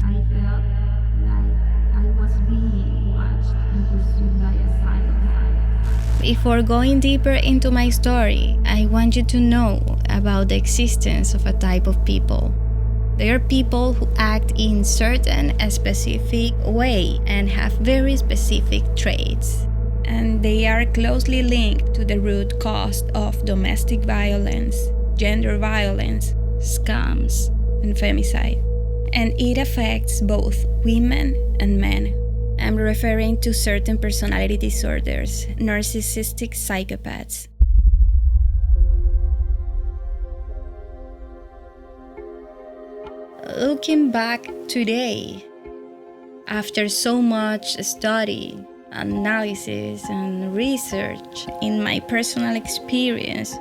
I felt like I was being watched and pursued by a psychopath. Before going deeper into my story, I want you to know about the existence of a type of people. They are people who act in certain specific way and have very specific traits. And they are closely linked to the root cause of domestic violence, gender violence, scams, and femicide. And it affects both women and men. I'm referring to certain personality disorders, narcissistic psychopaths. Looking back today, after so much study, analysis, and research in my personal experience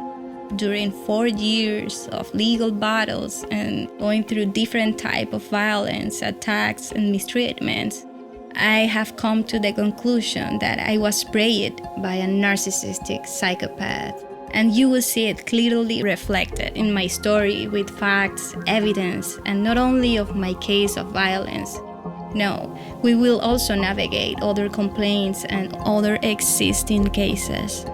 during 4 years of legal battles and going through different types of violence, attacks, and mistreatments, I have come to the conclusion that I was sprayed by a narcissistic psychopath. And you will see it clearly reflected in my story with facts, evidence, and not only of my case of violence. No, we will also navigate other complaints and other existing cases.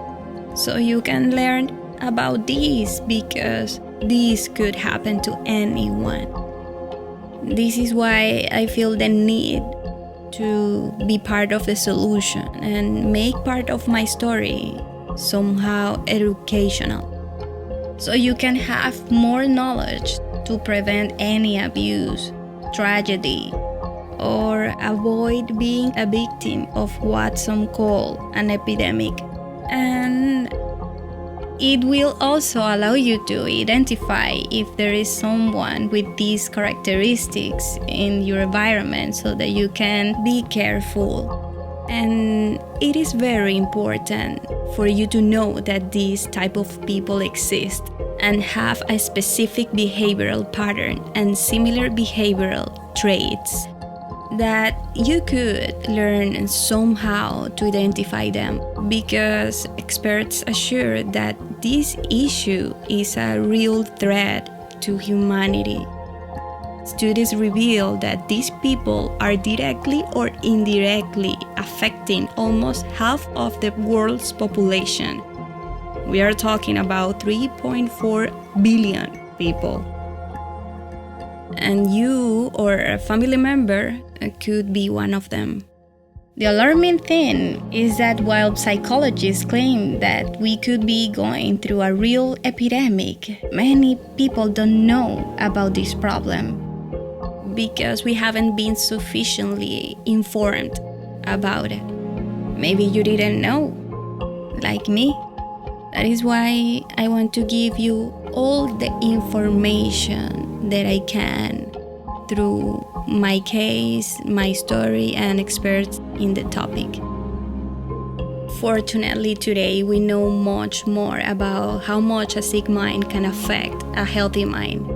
So you can learn about this because this could happen to anyone. This is why I feel the need to be part of the solution and make part of my story somehow educational, so you can have more knowledge to prevent any abuse, tragedy, or avoid being a victim of what some call an epidemic. And it will also allow you to identify if there is someone with these characteristics in your environment so that you can be careful. And it is very important for you to know that these type of people exist and have a specific behavioral pattern and similar behavioral traits that you could learn somehow to identify them, because experts assure that this issue is a real threat to humanity. Studies reveal that these people are directly or indirectly affecting almost half of the world's population. We are talking about 3.4 billion people. And you or a family member could be one of them. The alarming thing is that while psychologists claim that we could be going through a real epidemic, many people don't know about this problem, because we haven't been sufficiently informed about it. Maybe you didn't know, like me. That is why I want to give you all the information that I can through my case, my story, and experts in the topic. Fortunately, today we know much more about how much a sick mind can affect a healthy mind.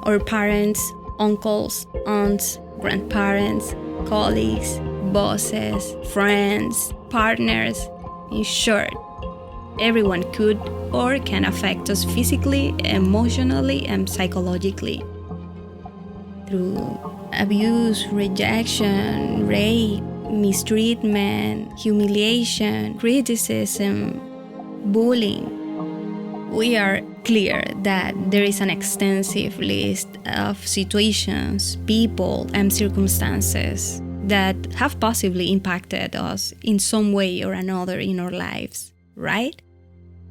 Our parents, uncles, aunts, grandparents, colleagues, bosses, friends, partners, in short, everyone could or can affect us physically, emotionally, and psychologically. Through abuse, rejection, rape, mistreatment, humiliation, criticism, bullying. We are clear that there is an extensive list of situations, people, and circumstances that have possibly impacted us in some way or another in our lives, right?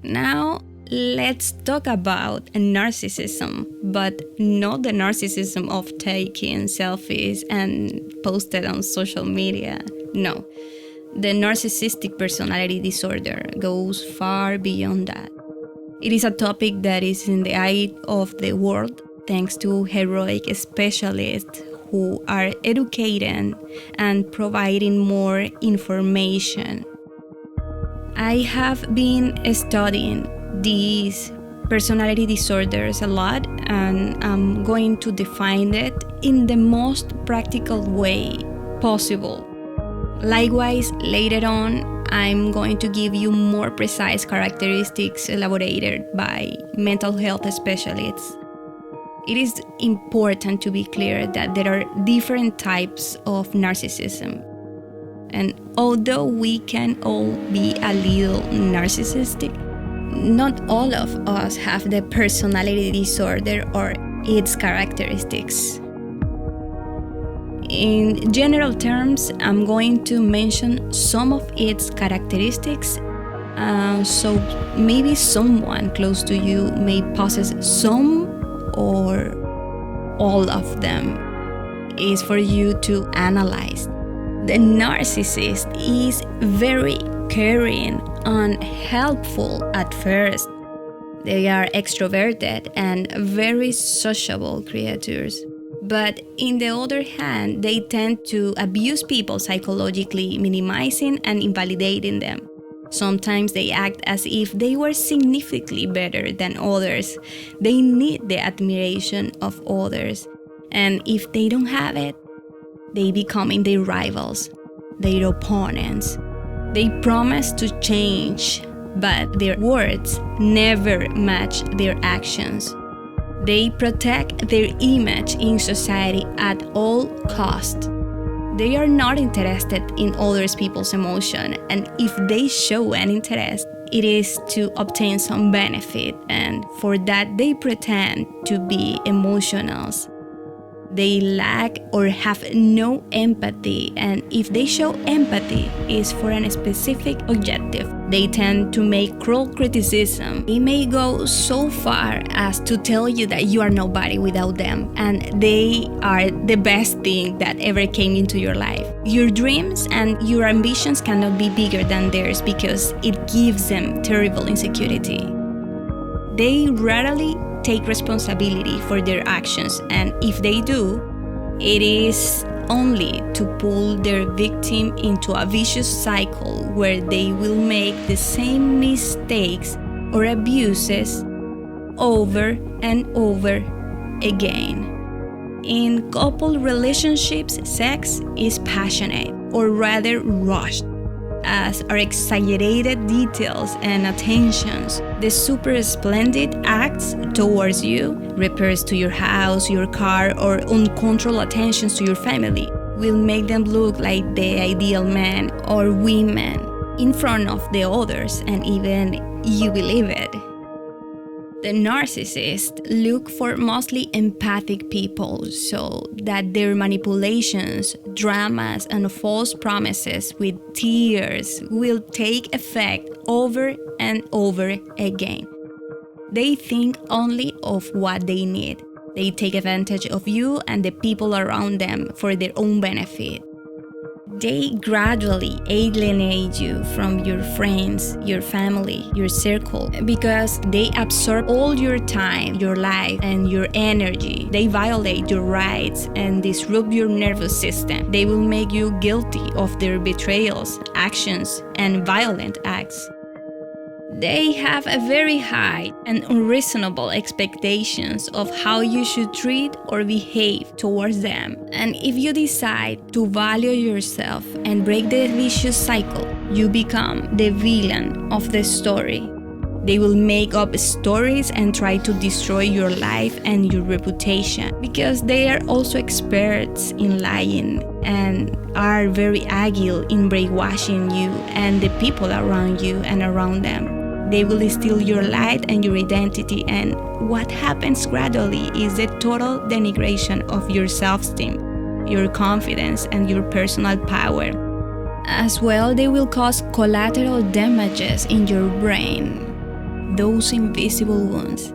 Now, let's talk about narcissism, but not the narcissism of taking selfies and posted on social media. No, the narcissistic personality disorder goes far beyond that. It is a topic that is in the eye of the world thanks to heroic specialists who are educating and providing more information. I have been studying these personality disorders a lot, and I'm going to define it in the most practical way possible. Likewise, later on, I'm going to give you more precise characteristics elaborated by mental health specialists. It is important to be clear that there are different types of narcissism. And although we can all be a little narcissistic, not all of us have the personality disorder or its characteristics. In general terms, I'm going to mention some of its characteristics, so maybe someone close to you may possess some or all of them. Is for you to analyze. The narcissist is very caring and helpful at first. They are extroverted and very sociable creatures. But in the other hand, they tend to abuse people psychologically, minimizing and invalidating them. Sometimes they act as if they were significantly better than others. They need the admiration of others. And if they don't have it, they become their rivals, their opponents. They promise to change, but their words never match their actions. They protect their image in society at all costs. They are not interested in other people's emotion, and if they show an interest, it is to obtain some benefit, and for that they pretend to be emotional. They lack or have no empathy, and if they show empathy, it's for a specific objective. They tend to make cruel criticism. They may go so far as to tell you that you are nobody without them, and they are the best thing that ever came into your life. Your dreams and your ambitions cannot be bigger than theirs because it gives them terrible insecurity. They rarely take responsibility for their actions, and if they do, it is only to pull their victim into a vicious cycle where they will make the same mistakes or abuses over and over again. In couple relationships, sex is passionate or rather rushed, as are exaggerated details and attentions. The super splendid acts towards you, repairs to your house, your car, or uncontrolled attentions to your family will make them look like the ideal man or women in front of the others, and even you believe it. The narcissists look for mostly empathic people so that their manipulations, dramas, and false promises with tears will take effect over and over again. They think only of what they need. They take advantage of you and the people around them for their own benefit. They gradually alienate you from your friends, your family, your circle, because they absorb all your time, your life, and your energy. They violate your rights and disrupt your nervous system. They will make you guilty of their betrayals, actions, and violent acts. They have a very high and unreasonable expectations of how you should treat or behave towards them. And if you decide to value yourself and break the vicious cycle, you become the villain of the story. They will make up stories and try to destroy your life and your reputation because they are also experts in lying and are very agile in brainwashing you and the people around you and around them. They will steal your light and your identity, and what happens gradually is the total denigration of your self-esteem, your confidence, and your personal power. As well, they will cause collateral damages in your brain, those invisible wounds.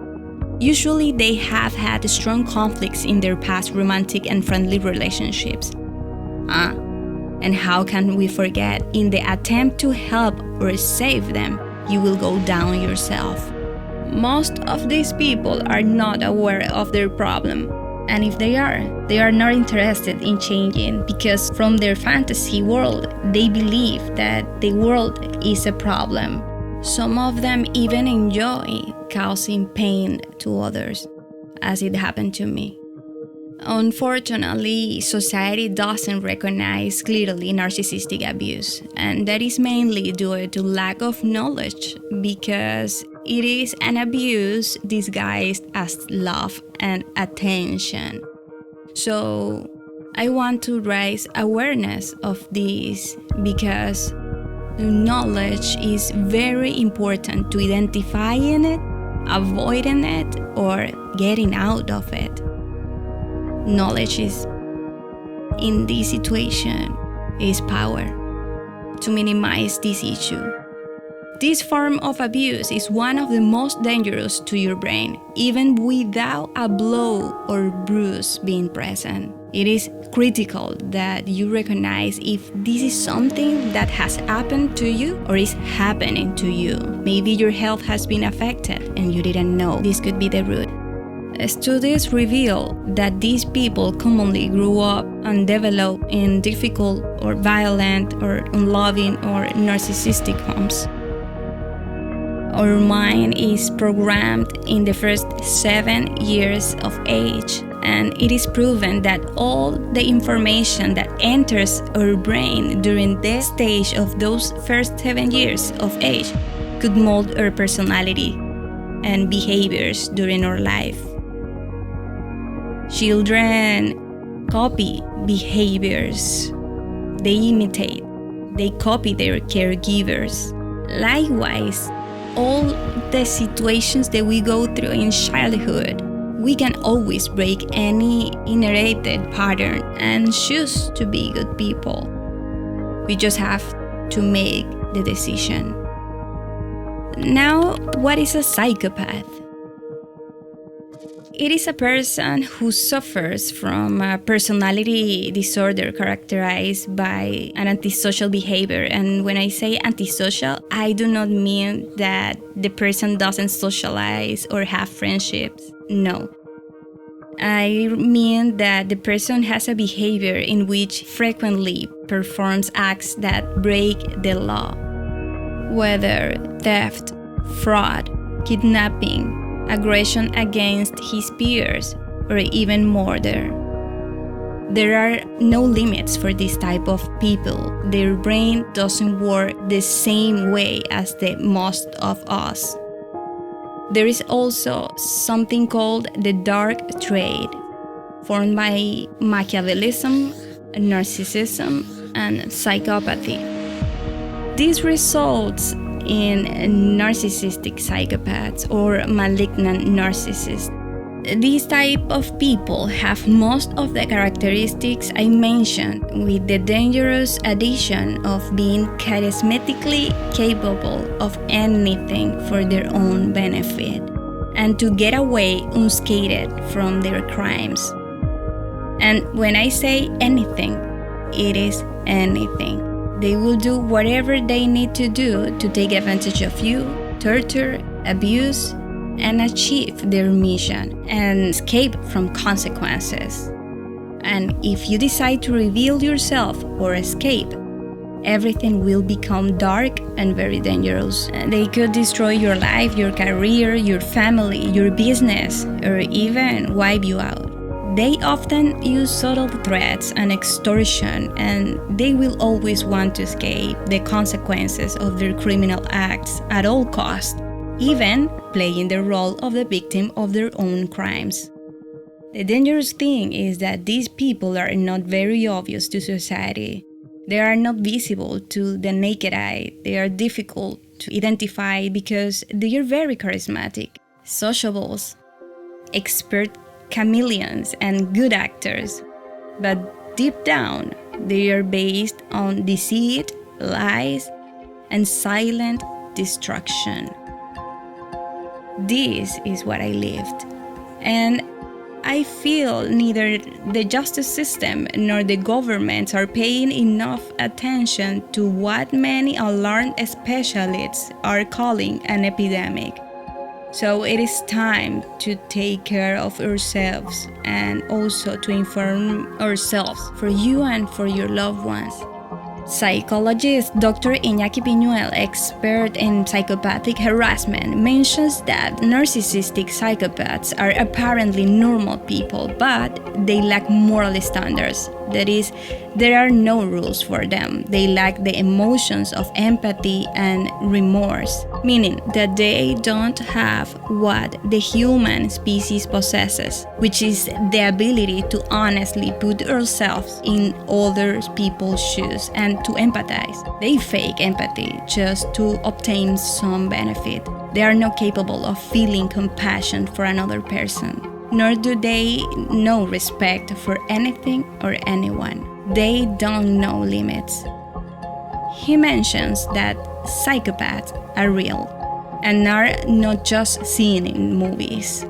Usually, they have had strong conflicts in their past romantic and friendly relationships. And how can we forget, in the attempt to help or save them, you will go down yourself. Most of these people are not aware of their problem. And if they are not interested in changing because from their fantasy world, they believe that the world is a problem. Some of them even enjoy causing pain to others, as it happened to me. Unfortunately, society doesn't recognize clearly narcissistic abuse, and that is mainly due to lack of knowledge because It is an abuse disguised as love and attention. So I want to raise awareness of this because knowledge is very important to identifying it, avoiding it, or getting out of it. Knowledge is, in this situation, is power to minimize this issue. This form of abuse is one of the most dangerous to your brain, even without a blow or bruise being present. It is critical that you recognize if this is something that has happened to you or is happening to you. Maybe your health has been affected and you didn't know. This could be the root. Studies reveal that these people commonly grew up and develop in difficult or violent or unloving or narcissistic homes. Our mind is programmed in the first 7 years of age, and it is proven that all the information that enters our brain during this stage of those first 7 years of age could mold our personality and behaviors during our life. Children copy behaviors. They imitate. They copy their caregivers. Likewise, all the situations that we go through in childhood, we can always break any inherited pattern and choose to be good people. We just have to make the decision. Now, what is a psychopath? It is a person who suffers from a personality disorder characterized by an antisocial behavior. And when I say antisocial, I do not mean that the person doesn't socialize or have friendships. No. I mean that the person has a behavior in which frequently performs acts that break the law, whether theft, fraud, kidnapping, aggression against his peers, or even murder. There are no limits for this type of people. Their brain doesn't work the same way as the most of us. There is also something called the dark trade, formed by Machiavellism, narcissism, and psychopathy. This results in narcissistic psychopaths or malignant narcissists. These type of people have most of the characteristics I mentioned, with the dangerous addition of being charismatically capable of anything for their own benefit and to get away unscathed from their crimes. And when I say anything, it is anything. They will do whatever they need to do to take advantage of you, torture, abuse, and achieve their mission and escape from consequences. And if you decide to reveal yourself or escape, everything will become dark and very dangerous. They could destroy your life, your career, your family, your business, or even wipe you out. They often use subtle threats and extortion, and they will always want to escape the consequences of their criminal acts at all costs, even playing the role of the victim of their own crimes. The dangerous thing is that these people are not very obvious to society. They are not visible to the naked eye. They are difficult to identify because they are very charismatic, sociables, expert chameleons, and good actors. But deep down, they are based on deceit, lies, and silent destruction. This is what I lived. And I feel neither the justice system nor the governments are paying enough attention to what many alarmed specialists are calling an epidemic. So it is time to take care of ourselves and also to inform ourselves for you and for your loved ones. Psychologist Dr. Iñaki Piñuel, expert in psychopathic harassment, mentions that narcissistic psychopaths are apparently normal people, but they lack moral standards. That is, there are no rules for them. They lack the emotions of empathy and remorse. meaning that they don't have what the human species possesses, which is the ability to honestly put ourselves in other people's shoes and to empathize. They fake empathy just to obtain some benefit. They are not capable of feeling compassion for another person, nor do they know respect for anything or anyone. They don't know limits. He mentions that psychopaths are real and are not just seen in movies.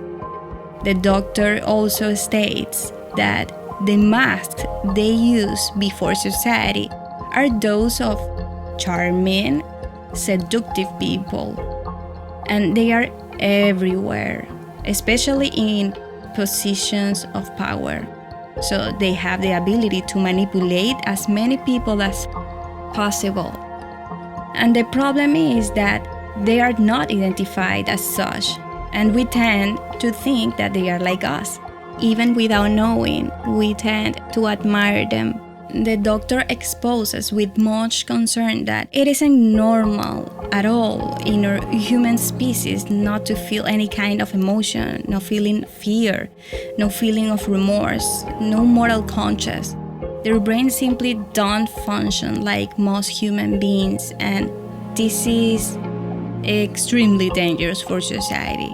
The doctor also states that the masks they use before society are those of charming, seductive people, and they are everywhere, especially in positions of power. So they have the ability to manipulate as many people as possible. And the problem is that they are not identified as such, and we tend to think that they are like us. Even without knowing, we tend to admire them. The doctor exposes with much concern that it isn't normal at all in our human species not to feel any kind of emotion, no feeling fear, no feeling of remorse, no moral conscience. Their brains simply don't function like most human beings, and this is extremely dangerous for society.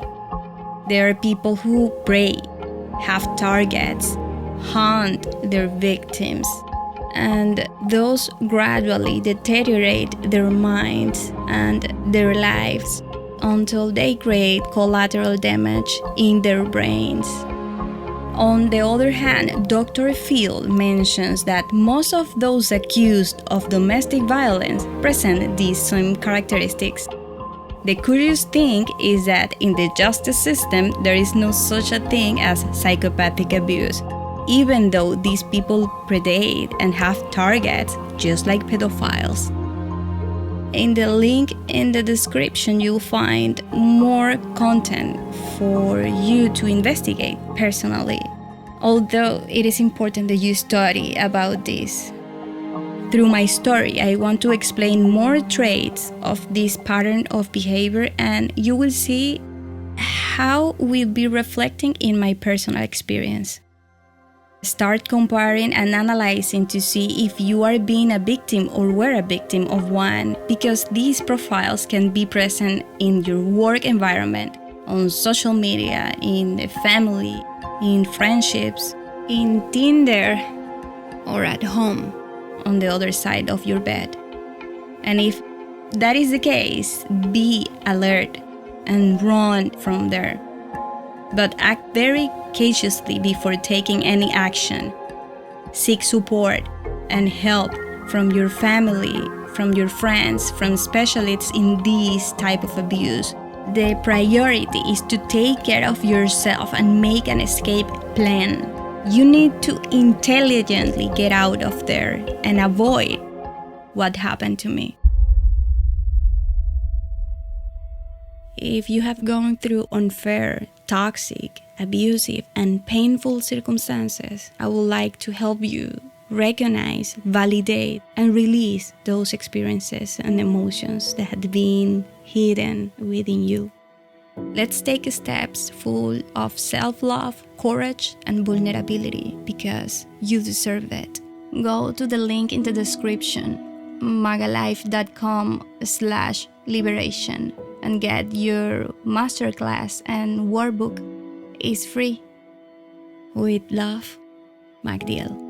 There are people who prey, have targets, hunt their victims, and those gradually deteriorate their minds and their lives until they create collateral damage in their brains. On the other hand, Dr. Phil mentions that most of those accused of domestic violence present these same characteristics. The curious thing is that in the justice system, there is no such a thing as psychopathic abuse, even though these people predate and have targets just like pedophiles. In the link in the description, you'll find more content for you to investigate personally, although it is important that you study about this. Through my story, I want to explain more traits of this pattern of behavior, and you will see how we'll be reflecting in my personal experience. Start comparing and analyzing to see if you are being a victim or were a victim of one, because these profiles can be present in your work environment, on social media, in the family, in friendships, in Tinder, or at home on the other side of your bed. And if that is the case, be alert and run from there. But act very cautiously before taking any action. Seek support and help from your family, from your friends, from specialists in this type of abuse. The priority is to take care of yourself and make an escape plan. You need to intelligently get out of there and avoid what happened to me. If you have gone through unfair, toxic, abusive, and painful circumstances, I would like to help you recognize, validate, and release those experiences and emotions that had been hidden within you. Let's take steps full of self-love, courage, and vulnerability, because you deserve it. Go to the link in the description, maggalife.com/liberation, and get your masterclass and workbook. It's free. With love, Magdiel.